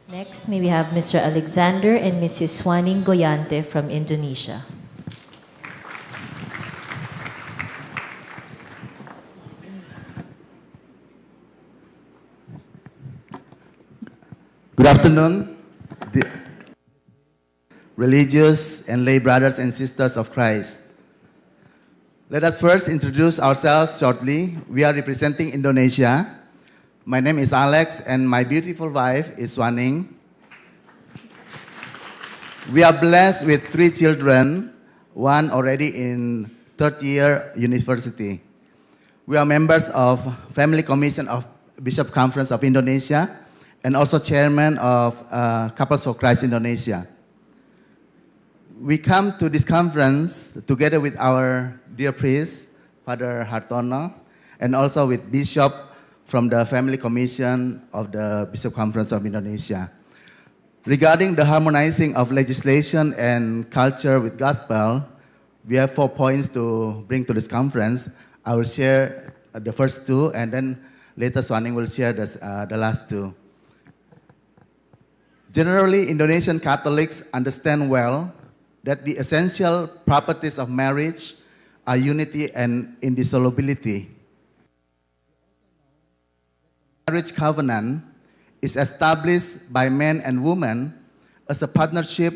Next, may we have Mr. Alexander and Mrs. Suanning Goyante from Indonesia. Good afternoon, religious and lay brothers and sisters of Christ. Let us first introduce ourselves shortly. We are representing Indonesia. My name is Alex and my beautiful wife is Suanning. We are blessed with 3 children, one already in third year university. We are members of Family Commission of Bishop Conference of Indonesia and also chairman of Couples for Christ Indonesia. We come to this conference together with our dear priest, Father Hartono, and also with Bishop from the Family Commission of the Bishop Conference of Indonesia. Regarding the harmonizing of legislation and culture with gospel, we have 4 points to bring to this conference. I will share the first 2, and then later Suanning will share the last 2. Generally, Indonesian Catholics understand well that the essential properties of marriage are unity and indissolubility. Marriage covenant is established by men and women as a partnership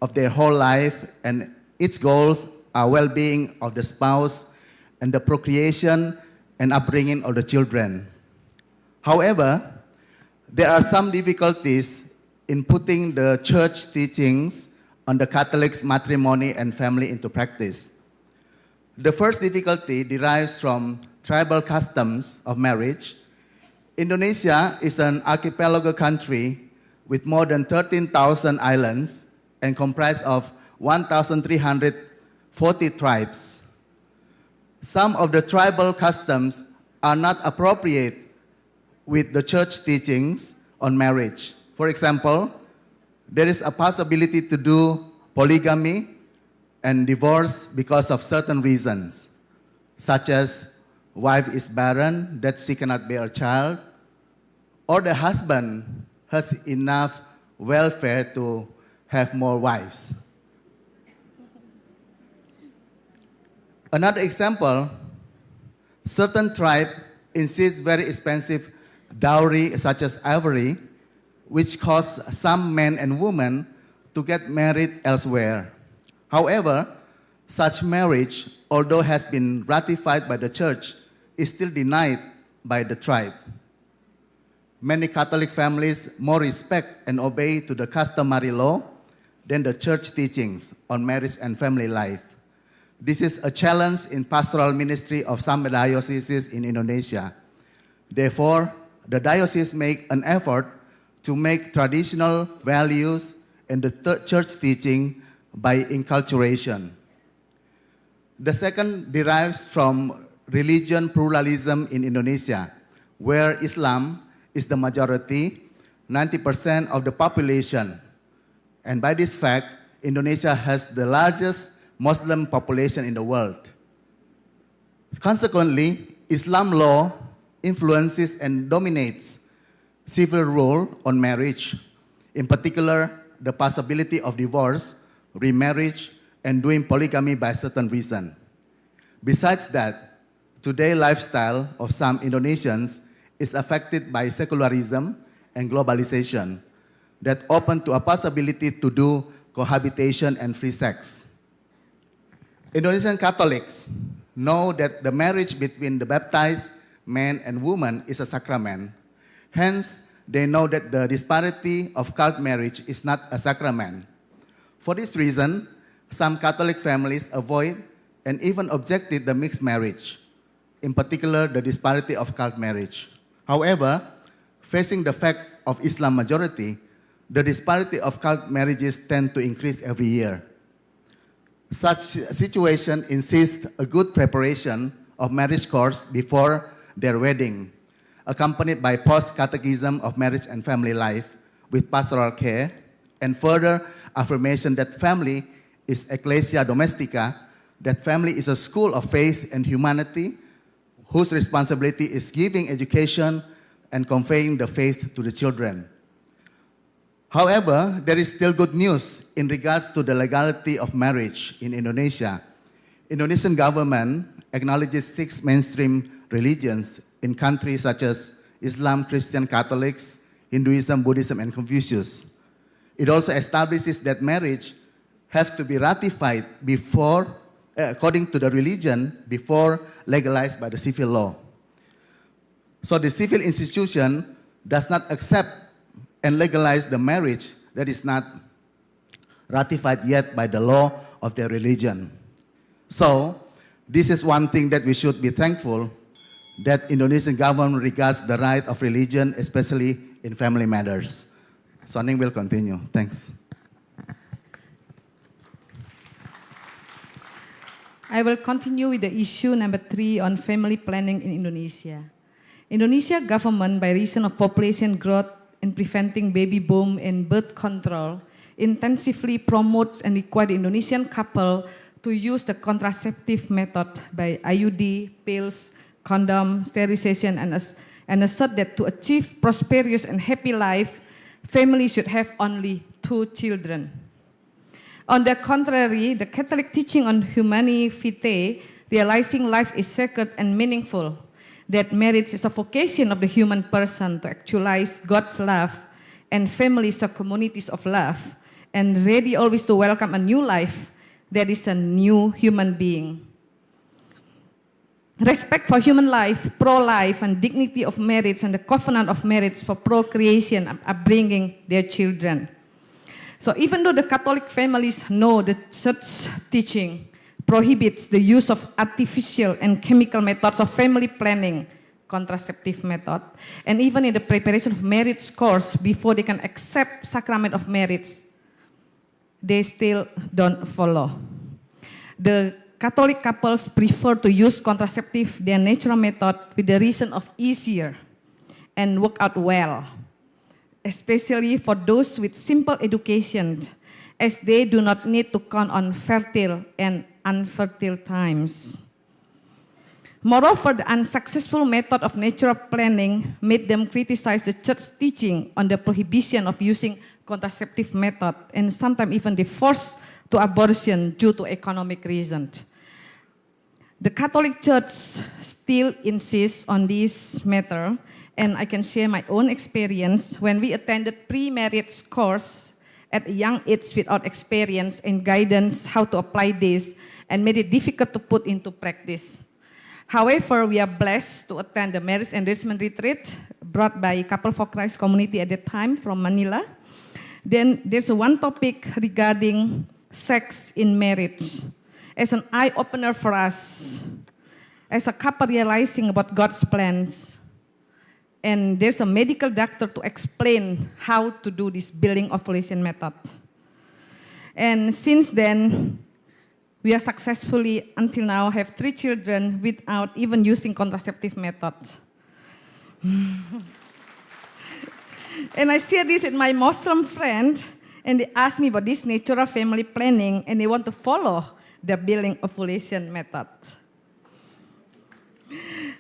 of their whole life, and its goals are well-being of the spouse and the procreation and upbringing of the children. However, there are some difficulties in putting the church teachings on the Catholic's matrimony and family into practice. The first difficulty derives from tribal customs of marriage. Indonesia is an archipelago country with more than 13,000 islands and comprised of 1,340 tribes. Some of the tribal customs are not appropriate with the church teachings on marriage. For example, there is a possibility to do polygamy and divorce because of certain reasons, such as wife is barren, that she cannot bear a child, or the husband has enough welfare to have more wives. Another example, certain tribe insist very expensive dowry such as ivory, which cause some men and women to get married elsewhere. However, such marriage, although has been ratified by the church, is still denied by the tribe. Many Catholic families more respect and obey to the customary law than the church teachings on marriage and family life. This is a challenge in pastoral ministry of some dioceses in Indonesia. Therefore, the diocese make an effort to make traditional values and the church teaching by inculturation. The second derives from religion pluralism in Indonesia, where Islam is the majority, 90% of the population. And by this fact, Indonesia has the largest Muslim population in the world. Consequently, Islam law influences and dominates civil rule on marriage, in particular, the possibility of divorce, remarriage, and doing polygamy by certain reason. Besides that, today's lifestyle of some Indonesians is affected by secularism and globalization that open to a possibility to do cohabitation and free sex. Indonesian Catholics know that the marriage between the baptized man and woman is a sacrament. Hence, they know that the disparity of cult marriage is not a sacrament. For this reason, some Catholic families avoid and even objected the mixed marriage, in particular the disparity of cult marriage. However, facing the fact of Islam majority, the disparity of cult marriages tend to increase every year. Such situation insists a good preparation of marriage course before their wedding, accompanied by post-catechism of marriage and family life with pastoral care, and further affirmation that family is ecclesia domestica, that family is a school of faith and humanity whose responsibility is giving education and conveying the faith to the children. However, there is still good news in regards to the legality of marriage in Indonesia. Indonesian government acknowledges 6 mainstream religions in countries such as Islam, Christian, Catholics, Hinduism, Buddhism, and Confucius. It also establishes that marriage have to be ratified before, according to the religion, before legalized by the civil law. So the civil institution does not accept and legalize the marriage that is not ratified yet by the law of their religion. So this is one thing that we should be thankful, that Indonesian government regards the right of religion, especially in family matters. Suanning will continue. Thanks. I will continue with the issue number 3 on family planning in Indonesia. Indonesia government, by reason of population growth and preventing baby boom and birth control, intensively promotes and requires the Indonesian couple to use the contraceptive method by IUD, pills, condom, sterilization, and assert that to achieve prosperous and happy life, families should have only 2 children. On the contrary, the Catholic teaching on Humanae Vitae, realizing life is sacred and meaningful, that marriage is a vocation of the human person to actualize God's love, and families are communities of love, and ready always to welcome a new life that is a new human being. Respect for human life, pro-life, and dignity of marriage, and the covenant of marriage for procreation and upbringing their children. So even though the Catholic families know the church teaching prohibits the use of artificial and chemical methods of family planning, contraceptive method, and even in the preparation of marriage course before they can accept sacrament of marriage, they still don't follow. The Catholic couples prefer to use contraceptive, their natural method, with the reason of easier and work out well, especially for those with simple education, as they do not need to count on fertile and unfertile times. Moreover, the unsuccessful method of natural planning made them criticize the church teaching on the prohibition of using contraceptive method, and sometimes even they forced to abortion due to economic reasons. The Catholic Church still insists on this matter, and I can share my own experience when we attended pre-marriage course at a young age without experience and guidance how to apply this, and made it difficult to put into practice. However, we are blessed to attend the marriage enrichment retreat brought by Couple for Christ community at that time from Manila. Then there's one topic regarding sex in marriage as an eye-opener for us, as a couple realizing about God's plans. And there's a medical doctor to explain how to do this building ovulation method. And since then, we are successfully, until now, have 3 children without even using contraceptive method. And I share this with my Muslim friend, and they ask me about this natural family planning, and they want to follow the building ovulation method.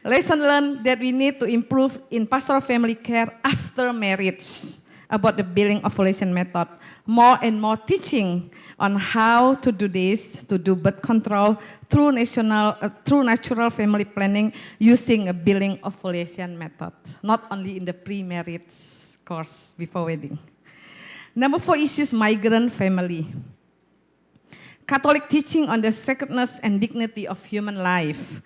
Lesson learned that we need to improve in pastoral family care after marriage about the building ovulation method. More and more teaching on how to do this, to do birth control through natural family planning using a building ovulation method, not only in the pre-marriage course before wedding. Number 4 issues, migrant family. Catholic teaching on the sacredness and dignity of human life.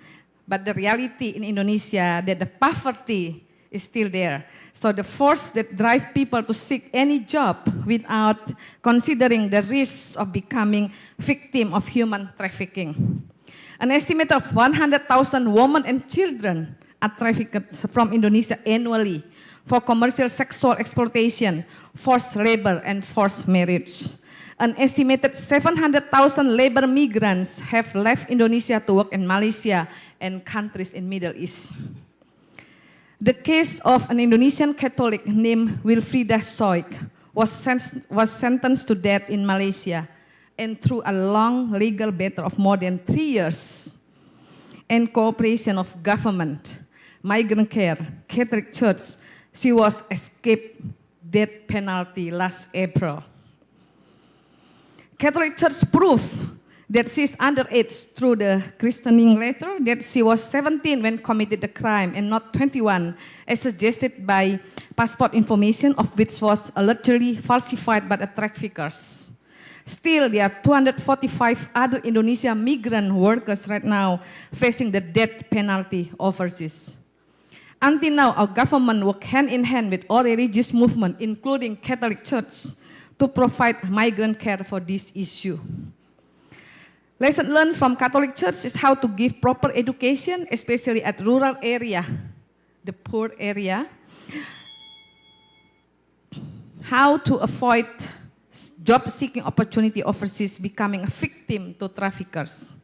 But the reality in Indonesia that the poverty is still there. So the force that drive people to seek any job without considering the risks of becoming victim of human trafficking. An estimate of 100,000 women and children are trafficked from Indonesia annually for commercial sexual exploitation, forced labor, and forced marriage. An estimated 700,000 labor migrants have left Indonesia to work in Malaysia and countries in Middle East. The case of an Indonesian Catholic named Wilfrida Soik was sentenced to death in Malaysia, and through a long legal battle of more than 3 years and cooperation of government, migrant care, Catholic Church, she was escaped death penalty last April. Catholic Church proof that she is underage through the christening letter, that she was 17 when committed the crime and not 21, as suggested by passport information of which was allegedly falsified by the traffickers. Still, there are 245 other Indonesian migrant workers right now facing the death penalty overseas. Until now, our government work hand in hand with all religious movements, including Catholic Church, to provide migrant care for this issue. Lesson learned from Catholic Church is how to give proper education, especially at rural area, the poor area. How to avoid job-seeking opportunity overseas becoming a victim to traffickers.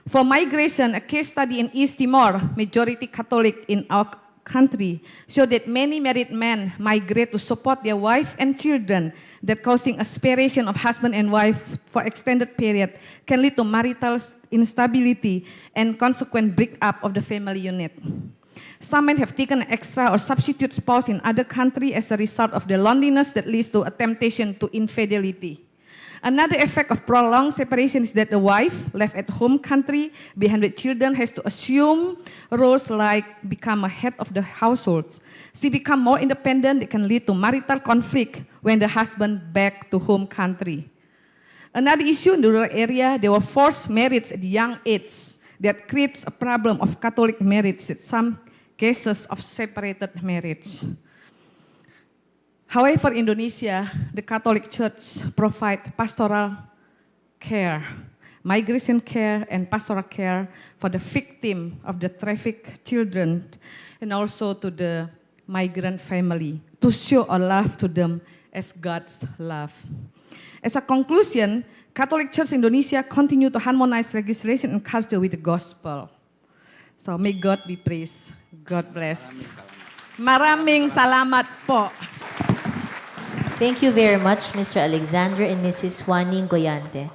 For migration, a case study in East Timor, majority Catholic in our country, showed that many married men migrate to support their wife and children, that causing a separation of husband and wife for extended period can lead to marital instability and consequent breakup of the family unit. Some men have taken an extra or substitute spouse in other country as a result of the loneliness that leads to a temptation to infidelity. Another effect of prolonged separation is that the wife left at home country behind with children has to assume roles like become a head of the household. She become more independent. It can lead to marital conflict when the husband back to home country. Another issue in the rural area, there were forced marriage at young age that creates a problem of Catholic marriage in some cases of separated marriage. However, in Indonesia, the Catholic Church provide pastoral care, migration care and pastoral care for the victim of the trafficked children and also to the migrant family to show a love to them as God's love. As a conclusion, Catholic Church Indonesia continue to harmonize legislation and culture with the gospel. So may God be praised. God bless. Maraming salamat po. Thank you very much, Mr. Alexander and Mrs. Suanning Goyante.